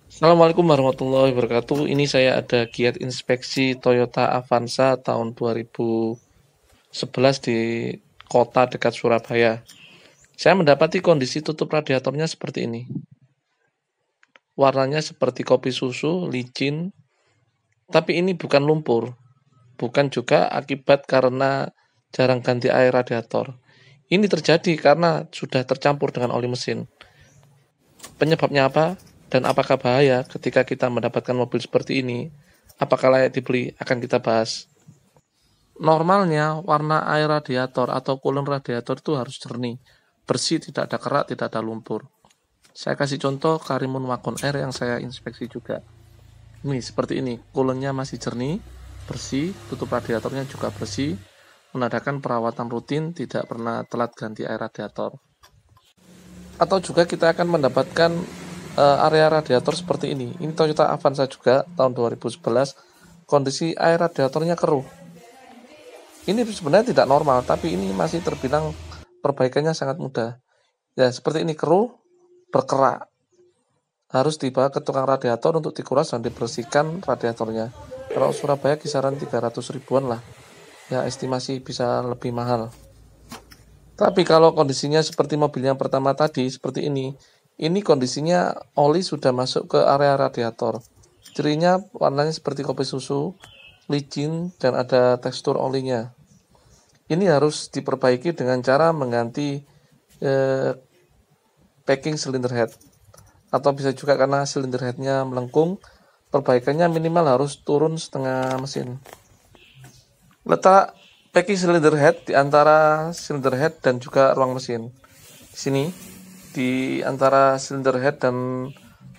Assalamualaikum warahmatullahi wabarakatuh. Ini saya ada giat inspeksi Toyota Avanza tahun 2011 di kota dekat Surabaya. Saya mendapati kondisi tutup radiatornya seperti ini. Warnanya seperti kopi susu, licin, tapi ini bukan lumpur. Bukan juga akibat karena jarang ganti air radiator. Ini terjadi karena sudah tercampur dengan oli mesin. Penyebabnya apa? Dan apakah bahaya ketika kita mendapatkan mobil seperti ini? Apakah layak dibeli? Akan kita bahas. Normalnya warna air radiator atau coolant radiator itu harus jernih, bersih, tidak ada kerak, tidak ada lumpur. Saya kasih contoh Karimun Wakon Air yang saya inspeksi juga. Ini seperti ini, coolantnya masih jernih, bersih, tutup radiatornya juga bersih, menandakan perawatan rutin, tidak pernah telat ganti air radiator. Atau juga kita akan mendapatkan area radiator seperti ini. Ini Toyota Avanza juga tahun 2011. Kondisi air radiatornya keruh. Ini sebenarnya tidak normal, tapi ini masih terbilang perbaikannya sangat mudah. Ya, seperti ini keruh, berkerak. Harus dibawa ke tukang radiator untuk dikuras dan dibersihkan radiatornya. Kalau Surabaya kisaran 300 ribuan lah. Ya, estimasi bisa lebih mahal. Tapi kalau kondisinya seperti mobil yang pertama tadi, seperti ini kondisinya oli sudah masuk ke area radiator. Cirinya warnanya seperti kopi susu, licin, dan ada tekstur olinya. Ini harus diperbaiki dengan cara mengganti packing cylinder head. Atau bisa juga karena cylinder headnya melengkung, perbaikannya minimal harus turun setengah mesin. Letak packing cylinder head di antara cylinder head dan juga ruang mesin. Di sini, di antara cylinder head dan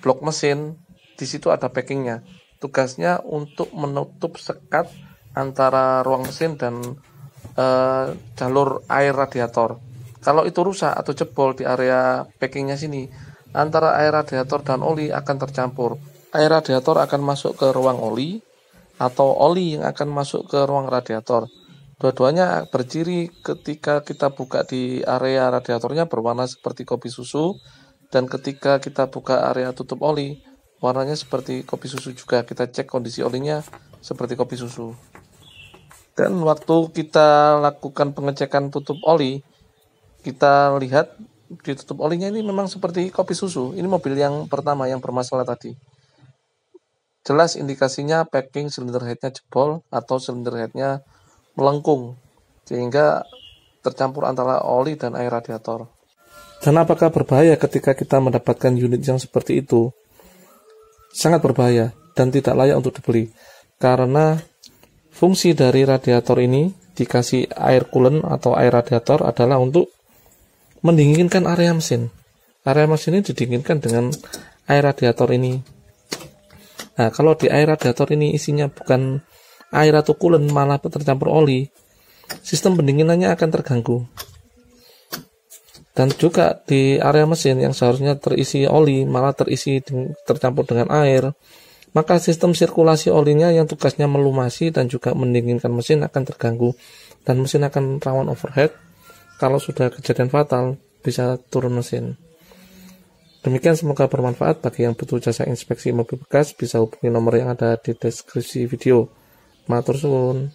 blok mesin, di situ ada packingnya. Tugasnya untuk menutup sekat antara ruang mesin dan jalur air radiator. Kalau itu rusak atau jebol di area packingnya sini, antara air radiator dan oli akan tercampur. Air radiator akan masuk ke ruang oli, atau oli yang akan masuk ke ruang radiator. Dua-duanya berciri ketika kita buka di area radiatornya berwarna seperti kopi susu, dan ketika kita buka area tutup oli, warnanya seperti kopi susu juga. Kita cek kondisi olinya seperti kopi susu. Dan waktu kita lakukan pengecekan tutup oli, kita lihat di tutup olinya ini memang seperti kopi susu. Ini mobil yang pertama yang bermasalah tadi. Jelas indikasinya packing silinder headnya jebol atau silinder headnya melengkung sehingga tercampur antara oli dan air radiator. Dan apakah berbahaya ketika kita mendapatkan unit yang seperti itu? Sangat berbahaya dan tidak layak untuk dibeli karena fungsi dari radiator ini dikasih air coolant atau air radiator adalah untuk mendinginkan area mesin. Area mesin ini didinginkan dengan air radiator ini. Nah, kalau di air radiator ini isinya bukan air atau coolant, malah tercampur oli, sistem pendinginannya akan terganggu. Dan juga di area mesin yang seharusnya terisi oli, malah tercampur dengan air, maka sistem sirkulasi olinya yang tugasnya melumasi dan juga mendinginkan mesin akan terganggu, dan mesin akan rawan overheat. Kalau sudah kejadian fatal, bisa turun mesin. Demikian, semoga bermanfaat. Bagi yang butuh jasa inspeksi mobil bekas, bisa hubungi nomor yang ada di deskripsi video. Matur suwun.